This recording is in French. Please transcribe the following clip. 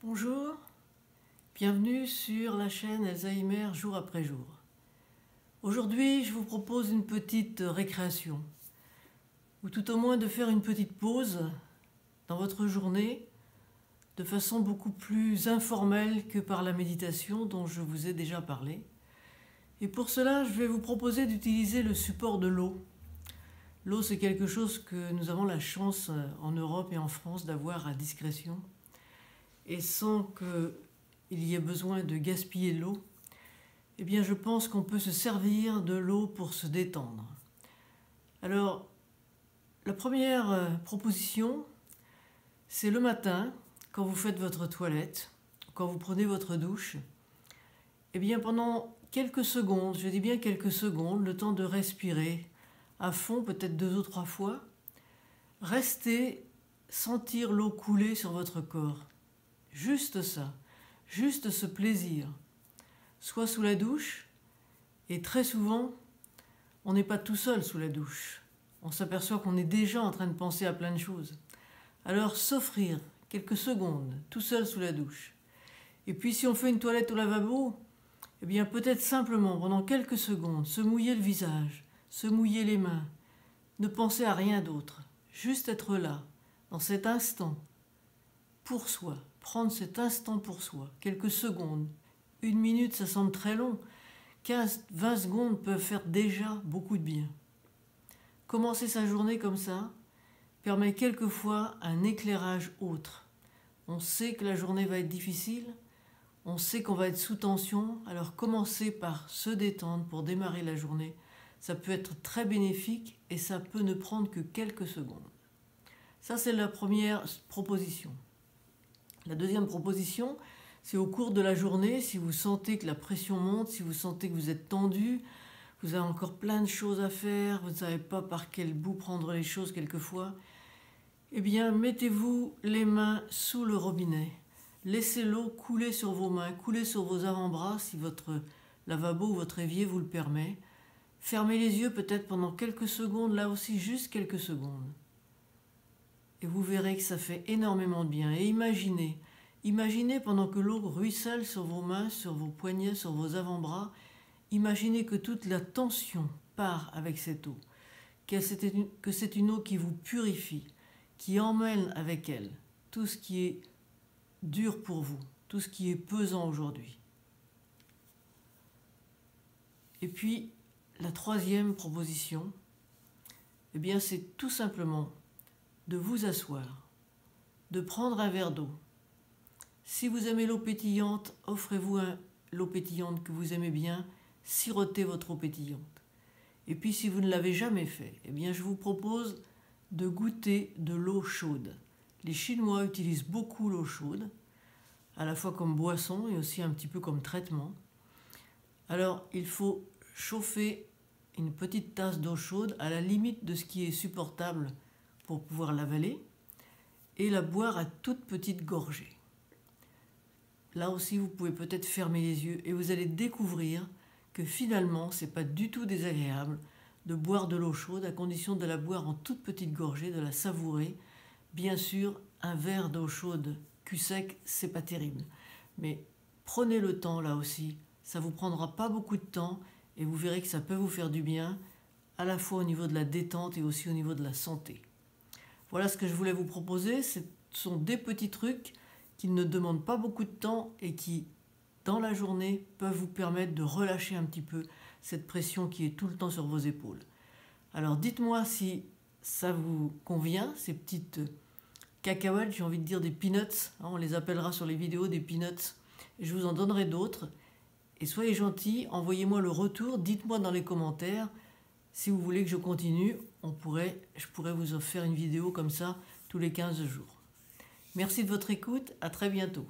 Bonjour, bienvenue sur la chaîne Alzheimer jour après jour. Aujourd'hui, je vous propose une petite récréation, ou tout au moins de faire une petite pause dans votre journée de façon beaucoup plus informelle que par la méditation dont je vous ai déjà parlé. Et pour cela, je vais vous proposer d'utiliser le support de l'eau. L'eau, c'est quelque chose que nous avons la chance en Europe et en France d'avoir à discrétion. Et sans qu'il y ait besoin de gaspiller l'eau, eh bien je pense qu'on peut se servir de l'eau pour se détendre. Alors, la première proposition, c'est le matin, quand vous faites votre toilette, quand vous prenez votre douche, eh bien pendant quelques secondes, je dis bien quelques secondes, le temps de respirer à fond, peut-être 2 ou 3 fois, restez sentir l'eau couler sur votre corps. Juste ça, juste ce plaisir, soit sous la douche, et très souvent, on n'est pas tout seul sous la douche. On s'aperçoit qu'on est déjà en train de penser à plein de choses. Alors s'offrir quelques secondes, tout seul sous la douche. Et puis si on fait une toilette au lavabo, eh bien peut-être simplement, pendant quelques secondes, se mouiller le visage, se mouiller les mains, ne penser à rien d'autre, juste être là, dans cet instant, pour soi. Prendre cet instant pour soi, quelques secondes. 1 minute, ça semble très long. 15-20 secondes peuvent faire déjà beaucoup de bien. Commencer sa journée comme ça permet quelquefois un éclairage autre. On sait que la journée va être difficile, on sait qu'on va être sous tension, alors commencer par se détendre pour démarrer la journée, ça peut être très bénéfique et ça peut ne prendre que quelques secondes. Ça, c'est la première proposition. La deuxième proposition, c'est au cours de la journée, si vous sentez que la pression monte, si vous sentez que vous êtes tendu, vous avez encore plein de choses à faire, vous ne savez pas par quel bout prendre les choses quelquefois, eh bien mettez-vous les mains sous le robinet. Laissez l'eau couler sur vos mains, couler sur vos avant-bras si votre lavabo ou votre évier vous le permet. Fermez les yeux peut-être pendant quelques secondes, là aussi juste quelques secondes. Et vous verrez que ça fait énormément de bien. Et imaginez pendant que l'eau ruisselle sur vos mains, sur vos poignets, sur vos avant-bras, imaginez que toute la tension part avec cette eau, que c'est une eau qui vous purifie, qui emmène avec elle tout ce qui est dur pour vous, tout ce qui est pesant aujourd'hui. Et puis, la troisième proposition, eh bien c'est tout simplement de vous asseoir, de prendre un verre d'eau. Si vous aimez l'eau pétillante, offrez-vous l'eau pétillante que vous aimez bien, sirotez votre eau pétillante. Et puis si vous ne l'avez jamais fait, eh bien je vous propose de goûter de l'eau chaude. Les Chinois utilisent beaucoup l'eau chaude, à la fois comme boisson et aussi un petit peu comme traitement. Alors il faut chauffer une petite tasse d'eau chaude à la limite de ce qui est supportable pour pouvoir l'avaler et la boire à toute petite gorgée. Là aussi, vous pouvez peut-être fermer les yeux et vous allez découvrir que finalement, ce n'est pas du tout désagréable de boire de l'eau chaude à condition de la boire en toute petite gorgée, de la savourer. Bien sûr, un verre d'eau chaude cul sec, c'est pas terrible. Mais prenez le temps là aussi, ça ne vous prendra pas beaucoup de temps et vous verrez que ça peut vous faire du bien, à la fois au niveau de la détente et aussi au niveau de la santé. Voilà ce que je voulais vous proposer. Ce sont des petits trucs qui ne demandent pas beaucoup de temps et qui, dans la journée, peuvent vous permettre de relâcher un petit peu cette pression qui est tout le temps sur vos épaules. Alors dites-moi si ça vous convient, ces petites cacahuètes, j'ai envie de dire des peanuts, hein, on les appellera sur les vidéos des peanuts, et je vous en donnerai d'autres. Et soyez gentils, envoyez-moi le retour, dites-moi dans les commentaires. Si vous voulez que je continue, je pourrais vous faire une vidéo comme ça tous les 15 jours. Merci de votre écoute, à très bientôt.